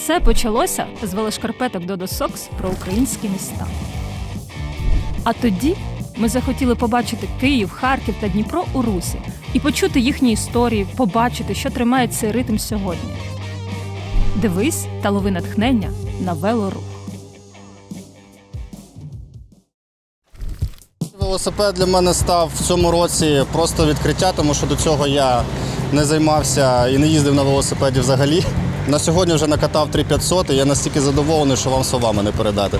Все почалося з велошкарпеток Dodo Socks про українські міста. А тоді ми захотіли побачити Київ, Харків та Дніпро у русі і почути їхні історії, побачити, що тримає цей ритм сьогодні. Дивись та лови натхнення на велорух. Велосипед для мене став в цьому році просто відкриття, тому що до цього я не займався і не їздив на велосипеді взагалі. На сьогодні вже накатав 3500 і я настільки задоволений, що вам словами не передати.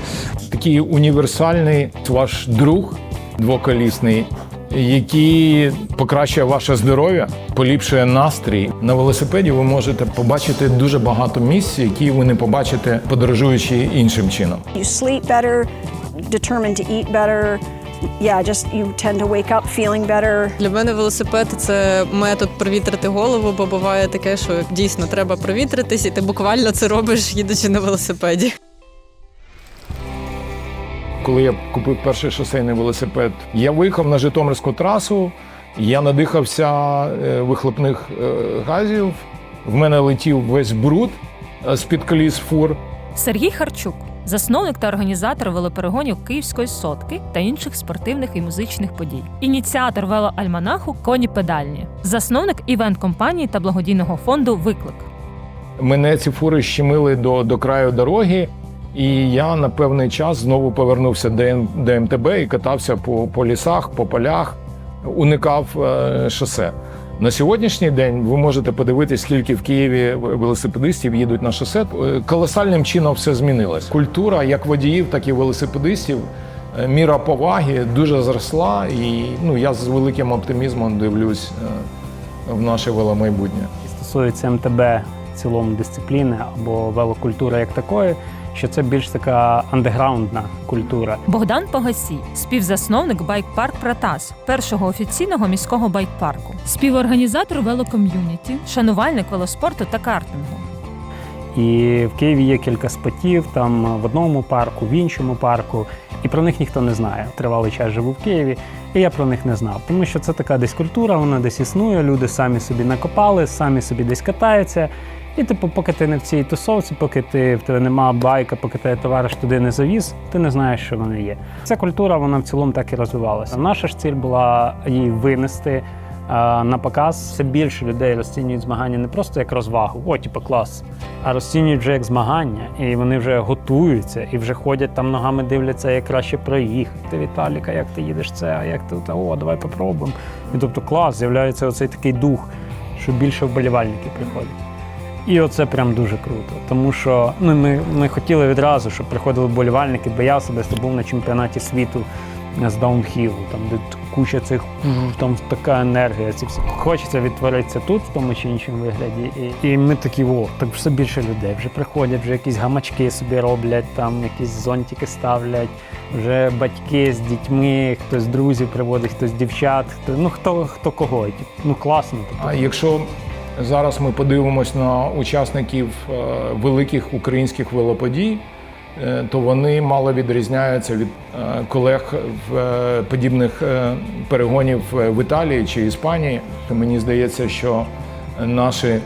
Такий універсальний ваш друг двоколісний, який покращує ваше здоров'я, поліпшує настрій. На велосипеді ви можете побачити дуже багато місць, які ви не побачите, подорожуючи іншим чином. You sleep better, determined to eat better. Yeah, just you tend to wake up feeling better. Для мене велосипед – це метод провітрити голову, бо буває таке, що дійсно треба провітритись, і ти буквально це робиш, їдучи на велосипеді. Коли я купив перший шосейний велосипед, я виїхав на Житомирську трасу, я надихався вихлопних газів, в мене летів весь бруд з-під коліс фур. Сергій Харчук – засновник та організатор велоперегонів Київської сотки та інших спортивних і музичних подій. Ініціатор велоальманаху «Коні педальні». Засновник івент-компанії та благодійного фонду «Виклик». Мене ці фури щемили до краю дороги, і я на певний час знову повернувся до МТБ і катався по лісах, по полях, уникав шосе. На сьогоднішній день ви можете подивитись, скільки в Києві велосипедистів їдуть на шосе. Колосальним чином все змінилось. Культура як водіїв, так і велосипедистів, міра поваги дуже зросла, і я з великим оптимізмом дивлюсь в наше веломайбутнє. Стосується МТБ в цілому дисципліни або велокультури як такої, що це більш така андеграундна культура. Богдан Погасій – співзасновник байк-парк «Протас», першого офіційного міського байк-парку, співорганізатор велоком'юніті, шанувальник велоспорту та картингу. І в Києві є кілька спотів, там в одному парку, в іншому парку, і про них ніхто не знає. Тривалий час живу в Києві, і я про них не знав. Тому що це така десь культура, вона десь існує, люди самі собі накопали, самі собі десь катаються. І поки ти не в цій тусовці, поки в тебе нема байка, поки тебе товариш туди не завіз, ти не знаєш, що вони є. Ця культура, вона в цілому так і розвивалася. Наша ж ціль була її винести на показ. Все більше людей розцінюють змагання не просто як розвагу, клас, а розцінюють вже як змагання. І вони вже готуються, і вже ходять там ногами, дивляться, як краще проїхати. Віталіка, як ти їдеш це, а як ти, давай попробуємо. І тобто клас, з'являється оцей такий дух, що більше вболівальників приходять. І оце прям дуже круто, тому що ми хотіли відразу, щоб приходили вболівальники, бо я особисто був на чемпіонаті світу з даунхілу, там де куча цих, там така енергія, ці всі. Хочеться відтворитися тут, в тому чи іншому вигляді. І ми такі, так все більше людей, вже приходять, вже якісь гамачки собі роблять, там якісь зонтики ставлять, вже батьки з дітьми, хтось друзів приводить, хтось дівчат, хто кого. Класно. А якщо зараз ми подивимось на учасників великих українських велоподій, то вони мало відрізняються від колег в подібних перегонів в Італії чи Іспанії. Мені здається, що наші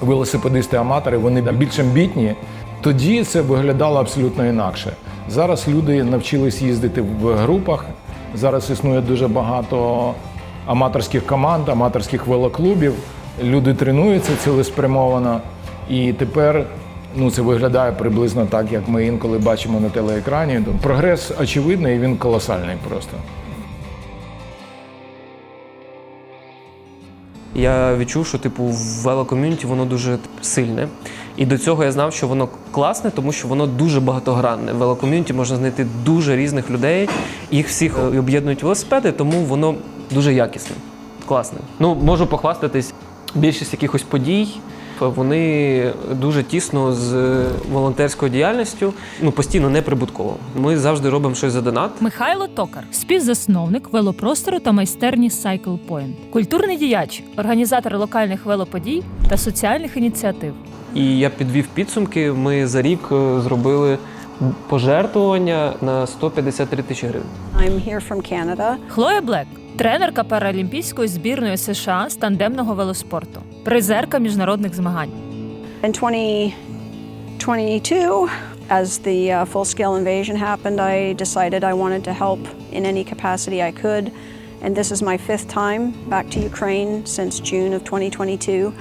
велосипедисти-аматори, вони більш амбітні. Тоді це виглядало абсолютно інакше. Зараз люди навчились їздити в групах, зараз існує дуже багато аматорських команд, аматорських велоклубів. Люди тренуються цілеспрямовано, і тепер це виглядає приблизно так, як ми інколи бачимо на телеекрані. Прогрес очевидний, і він колосальний просто. Я відчув, що велоком'юніті воно дуже сильне. І до цього я знав, що воно класне, тому що воно дуже багатогранне. В велоком'юніті можна знайти дуже різних людей, їх всіх об'єднують велосипеди, тому воно дуже якісне, класне. Можу похвастатись, більшість якихось подій, вони дуже тісно з волонтерською діяльністю, постійно неприбутково. Ми завжди робимо щось за донат. Михайло Токар – співзасновник велопростору та майстерні Cycle Point. Культурний діяч, організатор локальних велоподій та соціальних ініціатив. І я підвів підсумки, ми за рік зробили пожертвування на 153 тисячі гривень. I'm here from Canada. Хлоя Блек – тренерка паралімпійської збірної США з тандемного велоспорту, призерка міжнародних змагань. In 22, as the full-scale invasion happened, I decided I wanted to help in any capacity I could. And this is my 5th time back to Ukraine since June of 2022.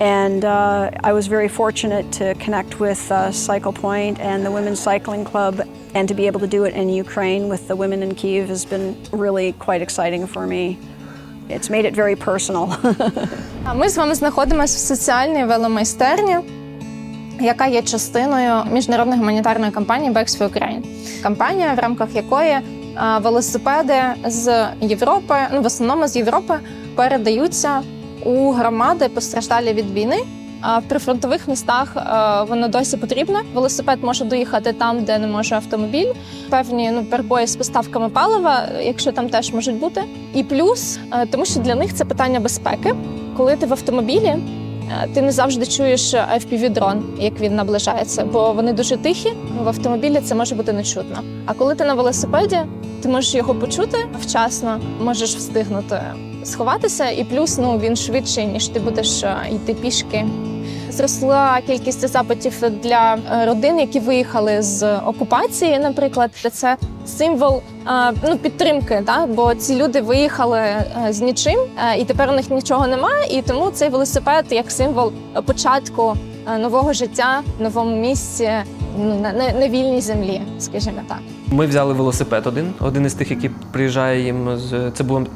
And I was very fortunate to connect with Cycle Point and the Women's Cycling Club, and to be able to do it in Ukraine with the women in Kyiv has been really quite exciting for me. It's made it very personal. Ми з вами знаходимося в соціальній веломайстерні, яка є частиною міжнародної гуманітарної кампанії Bags for Ukraine. Кампанія, в рамках якої велосипеди з Європи, в основному з Європи, передаються у громади, постраждалі від війни. А в прифронтових містах воно досі потрібно. Велосипед може доїхати там, де не може автомобіль. Певні перебої з поставками палива, якщо там теж можуть бути. І плюс, тому що для них це питання безпеки. Коли ти в автомобілі, ти не завжди чуєш FPV-дрон, як він наближається, бо вони дуже тихі, в автомобілі це може бути нечутно. А коли ти на велосипеді, ти можеш його почути вчасно, можеш встигнути сховатися, і плюс він швидший, ніж ти будеш йти пішки. Зросла кількість запитів для родин, які виїхали з окупації, наприклад. Це символ підтримки, бо ці люди виїхали з нічим, і тепер у них нічого немає, і тому цей велосипед як символ початку нового життя в новому місці, на вільній землі, скажімо так. Ми взяли велосипед один із тих, який приїжджає їм це був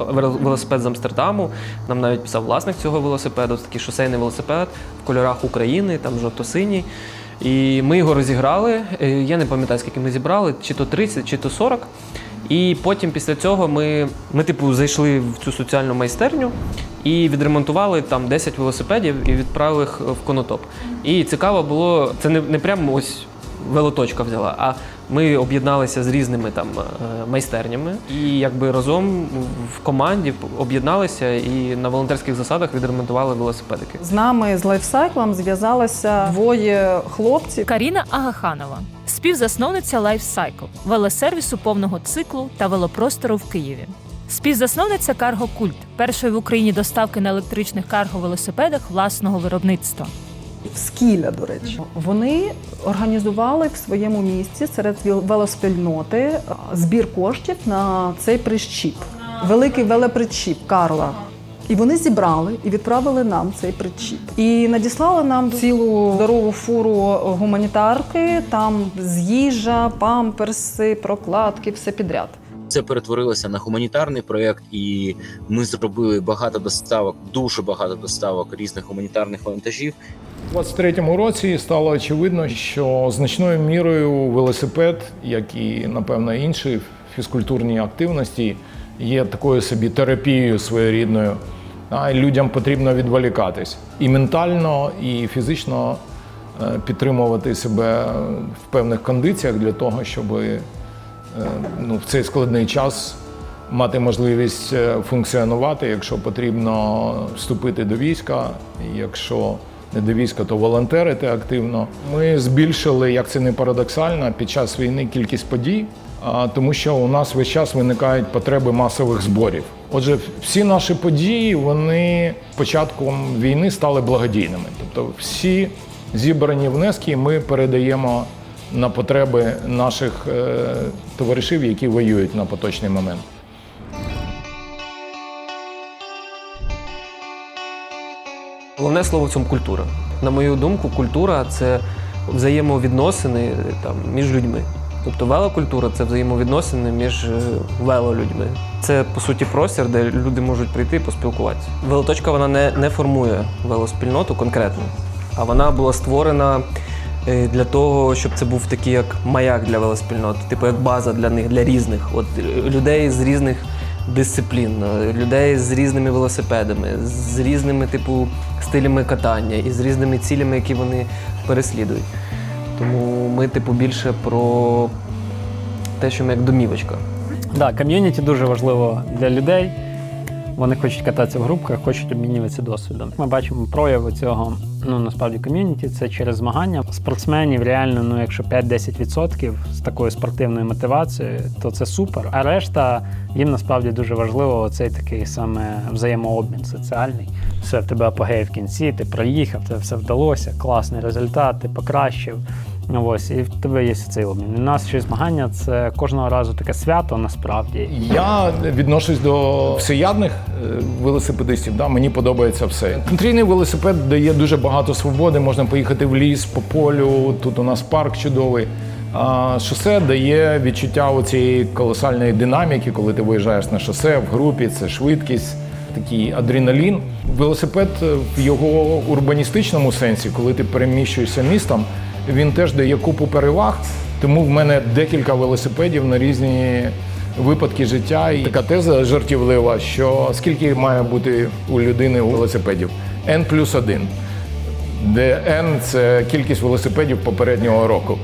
велосипед з Амстердаму. Нам навіть писав власник цього велосипеду, це такий шосейний велосипед в кольорах України, там жовто-синій. І ми його розіграли. Я не пам'ятаю, скільки ми зібрали, чи то 30, чи то 40. І потім після цього ми зайшли в цю соціальну майстерню і відремонтували там 10 велосипедів і відправили їх в Конотоп. І цікаво було, це не прямо ось велоточка взяла, а ми об'єдналися з різними там майстернями і разом в команді об'єдналися і на волонтерських засадах відремонтували велосипедики. З нами, з лайфсайклом, зв'язалися двоє хлопців. Каріна Агаханова, співзасновниця LifeCycle, велосервісу повного циклу та велопростору в Києві. Співзасновниця Cargo Cult, першої в Україні доставки на електричних карго-велосипедах власного виробництва. Скіля, до речі. Вони організували в своєму місті серед велоспільноти збір коштів на цей прищіп. Великий велопричіп Карла. І вони зібрали і відправили нам цей причіп. І надіслали нам цілу здорову фуру гуманітарки, там з їжа, памперси, прокладки, все підряд. Це перетворилося на гуманітарний проєкт, і ми зробили багато доставок, дуже багато доставок різних гуманітарних вантажів. У 2023 році стало очевидно, що значною мірою велосипед, як і, напевно, інші фізкультурні активності, є такою собі терапією своєрідною. Людям потрібно відволікатись і ментально, і фізично підтримувати себе в певних кондиціях для того, щоб в цей складний час мати можливість функціонувати, якщо потрібно вступити до війська, якщо не до війська, то волонтерити активно. Ми збільшили, як це не парадоксально, під час війни кількість подій, тому що у нас весь час виникають потреби масових зборів. Отже, всі наші події, вони з початком війни стали благодійними. Тобто всі зібрані внески ми передаємо на потреби наших товаришів, які воюють на поточний момент. Головне слово в цьому – культура. На мою думку, культура – це взаємовідносини між людьми. Тобто велокультура – це взаємовідносини між велолюдьми. Це, по суті, простір, де люди можуть прийти і поспілкуватися. Велоточка, вона не формує велоспільноту конкретно, а вона була створена для того, щоб це був такий як маяк для велоспільнот, типу як база для них, для різних. От людей з різних дисциплін, людей з різними велосипедами, з різними стилями катання і з різними цілями, які вони переслідують. Тому ми більше про те, що ми як домівочка. Так, ком'юніті дуже важливо для людей. Вони хочуть кататися в групках, хочуть обмінюватися досвідом. Ми бачимо прояви цього насправді ком'юніті, це через змагання. Спортсменів реально, якщо 5-10% з такою спортивною мотивацією, то це супер. А решта, їм насправді дуже важливо оцей такий саме взаємообмін соціальний. Все, в тебе апогей в кінці, ти проїхав, тебе все вдалося, класний результат, ти покращив. Ось, і в тебе є цей обмін. У нас ще змагання – це кожного разу таке свято, насправді. Я відношусь до всеядних велосипедистів, мені подобається все. Контрійний велосипед дає дуже багато свободи, можна поїхати в ліс, по полю, тут у нас парк чудовий. А шосе дає відчуття цієї колосальної динаміки, коли ти виїжджаєш на шосе, в групі, це швидкість, такий адреналін. Велосипед в його урбаністичному сенсі, коли ти переміщуєшся містом, він теж дає купу переваг, тому в мене декілька велосипедів на різні випадки життя. І така теза жартівлива, що скільки має бути у людини велосипедів? N+1, де N – це кількість велосипедів попереднього року.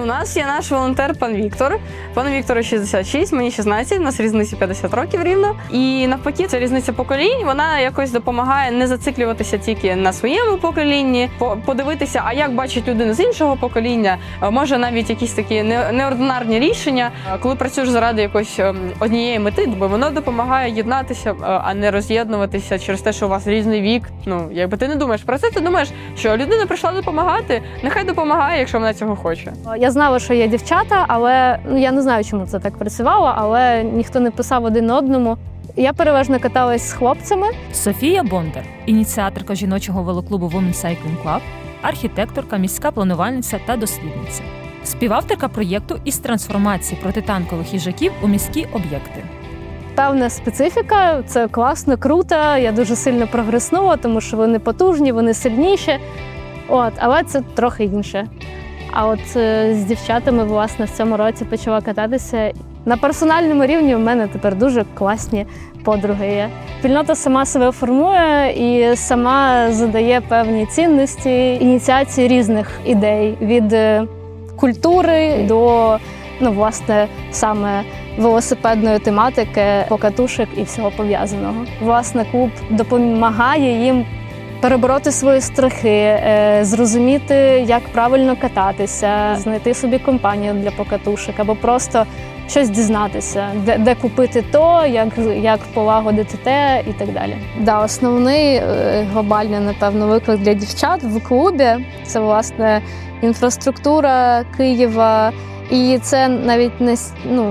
У нас є наш волонтер пан Віктор. Пану Віктору 66, мені 16, у нас різниця 50 років рівно. І навпаки, ця різниця поколінь, вона якось допомагає не зациклюватися тільки на своєму поколінні, подивитися, а як бачать людина з іншого покоління, може навіть якісь такі неординарні рішення, коли працюєш заради якоїсь однієї мети, бо воно допомагає єднатися, а не роз'єднуватися через те, що у вас різний вік. Якби ти не думаєш про це, ти думаєш, що людина прийшла допомагати, нехай допомагає, якщо вона цього хоче. Я знала, що є дівчата, але я не знаю, чому це так працювало, але ніхто не писав один одному. Я переважно каталась з хлопцями. Софія Бондар, ініціаторка жіночого велоклубу Women's Cycling Club, архітекторка, міська планувальниця та дослідниця. Співавторка проєкту із трансформації протитанкових їжаків у міські об'єкти. Певна специфіка, це класно, круто, я дуже сильно прогреснула, тому що вони потужні, вони сильніші, але це трохи інше. А от з дівчатами, власне, в цьому році почала кататися. На персональному рівні в мене тепер дуже класні подруги є. Спільнота сама себе формує і сама задає певні цінності, ініціації різних ідей. Від культури до, власне, саме велосипедної тематики, покатушок і всього пов'язаного. Власне, клуб допомагає їм перебороти свої страхи, зрозуміти, як правильно кататися, знайти собі компанію для покатушок або просто щось дізнатися, де купити то, як полагодити те і так далі. Основний глобальний, напевно, виклик для дівчат в клубі – це, власне, інфраструктура Києва. І це навіть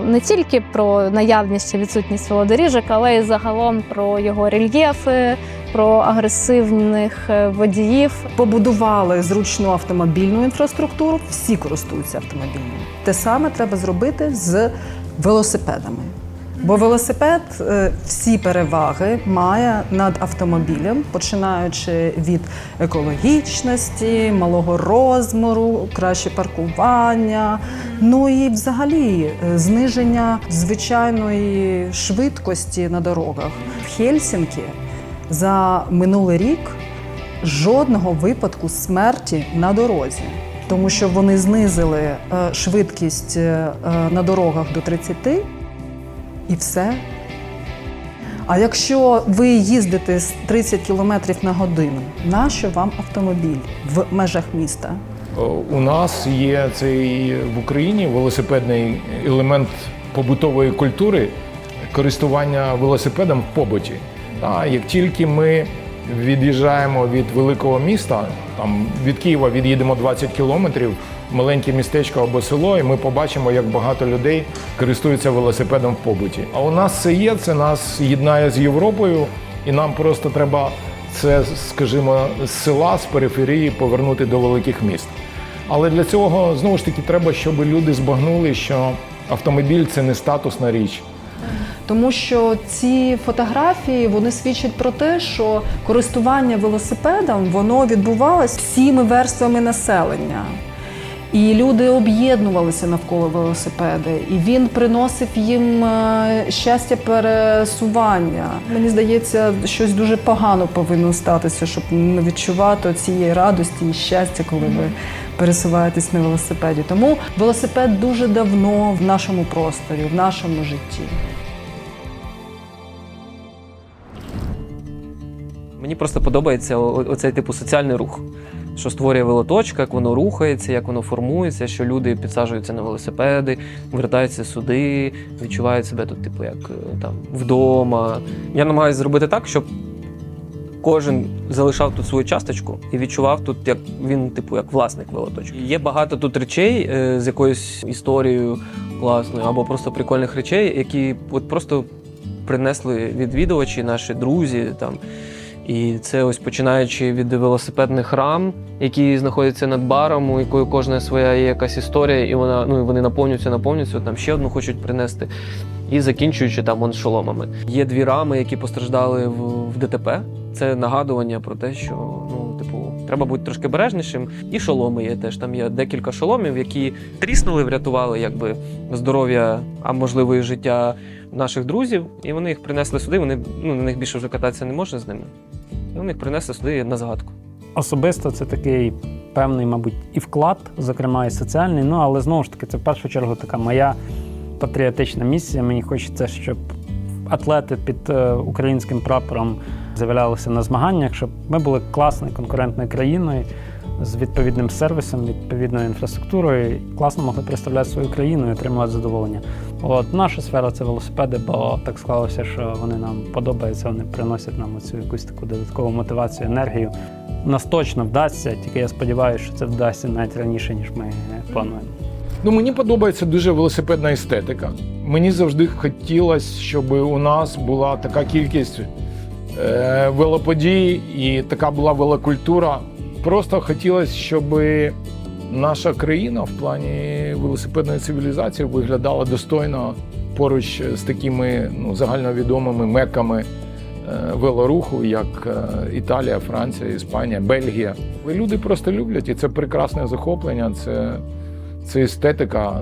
не тільки про наявність чи відсутність велодоріжок, але й загалом про його рельєфи, про агресивних водіїв. Побудували зручну автомобільну інфраструктуру, всі користуються автомобільною. Те саме треба зробити з велосипедами. Бо велосипед всі переваги має над автомобілем, починаючи від екологічності, малого розміру, краще паркування, і взагалі зниження звичайної швидкості на дорогах. В Хельсінкі за минулий рік жодного випадку смерті на дорозі, тому що вони знизили швидкість на дорогах до 30 і все. А якщо ви їздите з 30 км на годину, нащо вам автомобіль в межах міста? У нас є в Україні велосипедний елемент побутової культури користування велосипедом в побуті. Як тільки ми від'їжджаємо від великого міста, від Києва від'їдемо 20 кілометрів, маленьке містечко або село, і ми побачимо, як багато людей користуються велосипедом в побуті. А у нас це є, це нас єднає з Європою, і нам просто треба це, скажімо, з села, з периферії повернути до великих міст. Але для цього, знову ж таки, треба, щоб люди збагнули, що автомобіль – це не статусна річ. Тому що ці фотографії, вони свідчать про те, що користування велосипедом, воно відбувалося всіми верствами населення. І люди об'єднувалися навколо велосипеда, і він приносив їм щастя пересування. Мені здається, щось дуже погано повинно статися, щоб не відчувати цієї радості і щастя, коли ви пересуваєтесь на велосипеді. Тому велосипед дуже давно в нашому просторі, в нашому житті. Мені просто подобається оцей типу соціальний рух, що створює велоточка, як воно рухається, як воно формується, що люди підсаджуються на велосипеди, вертаються сюди, відчувають себе тут, типу, як там вдома. Я намагаюся зробити так, щоб кожен залишав тут свою часточку і відчував тут, як він, типу, як власник велоточки. Є багато тут речей з якоюсь історією класною або просто прикольних речей, які от просто принесли відвідувачі, наші друзі там. І це ось починаючи від велосипедних рам, які знаходяться над баром, у якої кожна своя є якась історія, і вони наповнюються, там ще одну хочуть принести. І закінчуючи там шоломами. Є 2 рами, які постраждали в ДТП. Це нагадування про те, що треба бути трошки бережнішим. І шоломи є теж. Там є декілька шоломів, які тріснули, врятували якби здоров'я, а можливо і життя наших друзів. І вони їх принесли сюди. Вони на них більше вже кататися не можна з ними. І вони їх принесли сюди на згадку. Особисто це такий певний, мабуть, і вклад, зокрема і соціальний. Але знову ж таки, це в першу чергу така моя патріотична місія. Мені хочеться, щоб атлети під українським прапором з'являлися на змаганнях, щоб ми були класною конкурентною країною з відповідним сервісом, відповідною інфраструктурою, і класно могли представляти свою країну і отримувати задоволення. Наша сфера – це велосипеди, бо так склалося, що вони нам подобаються, вони приносять нам оцю якусь таку додаткову мотивацію, енергію. Нас точно вдасться, тільки я сподіваюся, що це вдасться навіть раніше, ніж ми плануємо. Мені подобається дуже велосипедна естетика. Мені завжди хотілося, щоб у нас була така кількість велоподій і така була велокультура. Просто хотілося, щоб наша країна в плані велосипедної цивілізації виглядала достойно поруч з такими загальновідомими меками велоруху, як Італія, Франція, Іспанія, Бельгія. Люди просто люблять, і це прекрасне захоплення, це естетика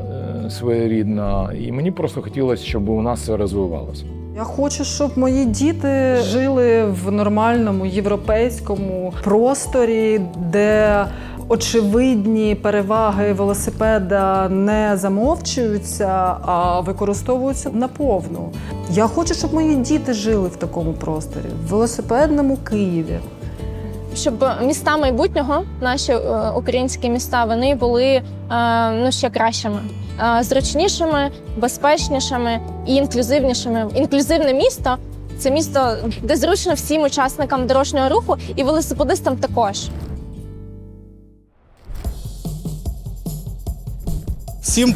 своєрідна. І мені просто хотілося, щоб у нас це розвивалося. Я хочу, щоб мої діти жили в нормальному європейському просторі, де очевидні переваги велосипеда не замовчуються, а використовуються наповну. Я хочу, щоб мої діти жили в такому просторі, в велосипедному Києві. Щоб міста майбутнього, наші українські міста, вони були ще кращими, зручнішими, безпечнішими і інклюзивнішими. Інклюзивне місто – це місто, де зручно всім учасникам дорожнього руху і велосипедистам також. Всім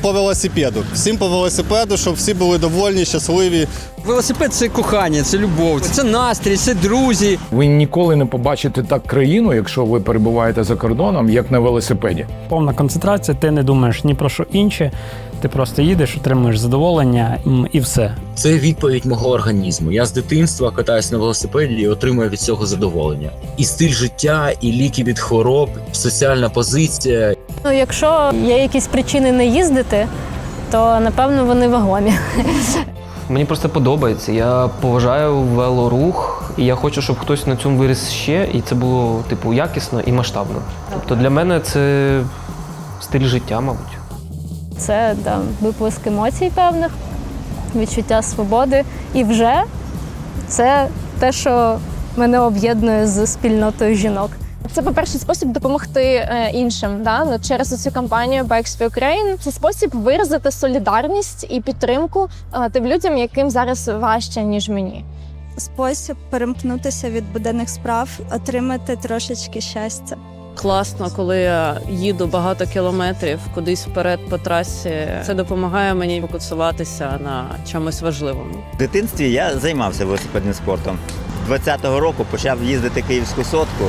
по велосипеду, щоб всі були довольні, щасливі. Велосипед – це кохання, це любов, це настрій, це друзі. Ви ніколи не побачите так країну, якщо ви перебуваєте за кордоном, як на велосипеді. Повна концентрація, ти не думаєш ні про що інше, ти просто їдеш, отримуєш задоволення і все. Це відповідь мого організму. Я з дитинства катаюсь на велосипеді і отримую від цього задоволення. І стиль життя, і ліки від хвороб, соціальна позиція. Якщо є якісь причини не їздити, то, напевно, вони вагомі. Мені просто подобається. Я поважаю велорух, і я хочу, щоб хтось на цьому виріс ще, і це було якісно і масштабно. Тобто для мене це стиль життя, мабуть. Це виплеск емоцій певних, відчуття свободи. І вже це те, що мене об'єднує з спільнотою жінок. Це, по-перше, спосіб допомогти іншим через цю кампанію Bikes for Ukraine. Це спосіб виразити солідарність і підтримку тим людям, яким зараз важче, ніж мені. Спосіб перемкнутися від буденних справ, отримати трошечки щастя. Класно, коли я їду багато кілометрів кудись вперед по трасі. Це допомагає мені фокусуватися на чомусь важливому. В дитинстві я займався велосипедним спортом. 20-го року почав їздити Київську сотку.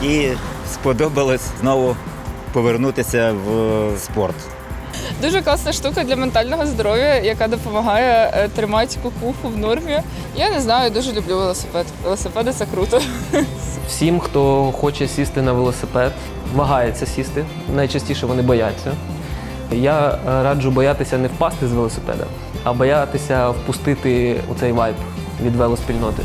І сподобалось знову повернутися в спорт. Дуже класна штука для ментального здоров'я, яка допомагає тримати кукуху в нормі. Я не знаю, дуже люблю велосипед. Велосипеди – це круто. Всім, хто хоче сісти на велосипед, вагається сісти. Найчастіше вони бояться. Я раджу боятися не впасти з велосипеда, а боятися впустити у цей вайб від велоспільноти.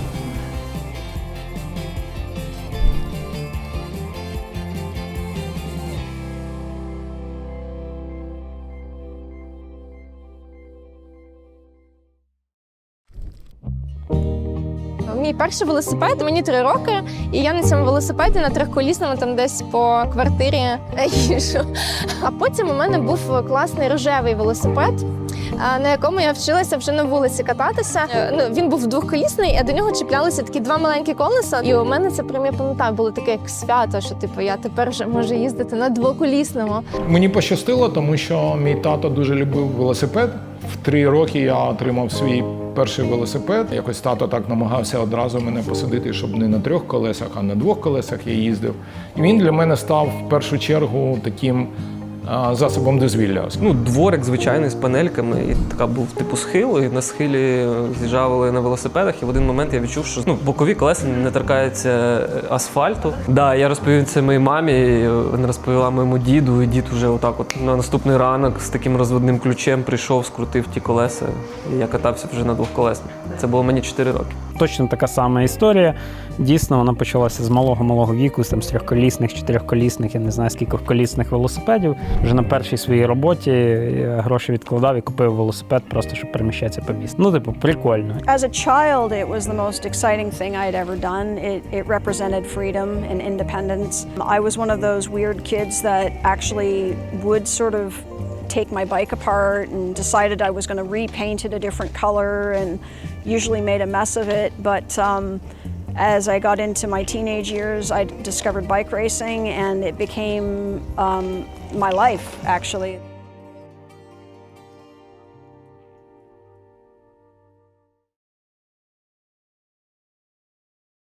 мій перший велосипед, мені 3 роки, і я на цьому велосипеді на трьохколісному там десь по квартирі їжджу. А потім у мене був класний рожевий велосипед, на якому я вчилася вже на вулиці кататися. Він був двохколісний, а до нього чіплялися такі 2 маленькі колеса. І у мене це прям, я пам'ятаю, було таке як свято, що типу я тепер вже можу їздити на двоколісному. Мені пощастило, тому що мій тато дуже любив велосипед. В 3 роки я отримав свій перший велосипед. Якось тато так намагався одразу мене посадити, щоб не на 3 колесах, а на 2 колесах я їздив. І він для мене став в першу чергу таким засобом дозвілля. Дворик звичайний з панельками, і така був типу схил, і на схилі з'їжджали на велосипедах, і в один момент я відчув, що бокові колеса не торкаються асфальту. Я розповів це моїй мамі, вона розповіла моєму діду, і дід вже отак от на наступний ранок з таким розводним ключем прийшов, скрутив ті колеса, і я катався вже на 2-колесному. Це було мені 4 роки. Точно така сама історія. Дійсно, вона почалася з малого віку, з 3-колісних, 4-колісних, я не знаю, скількоколісних велосипедів. Вже на першій своїй роботі я гроші відкладав і купив велосипед, просто щоб переміщатися по місту. Прикольно. As a child, it was the most exciting thing I had ever done. It represented freedom and independence. I was one of those weird kids that actually would sort of take my bike apart and decided I was going to repaint it a different color and usually made a mess of it. But as I got into my teenage years, I discovered bike racing and it became my life, actually.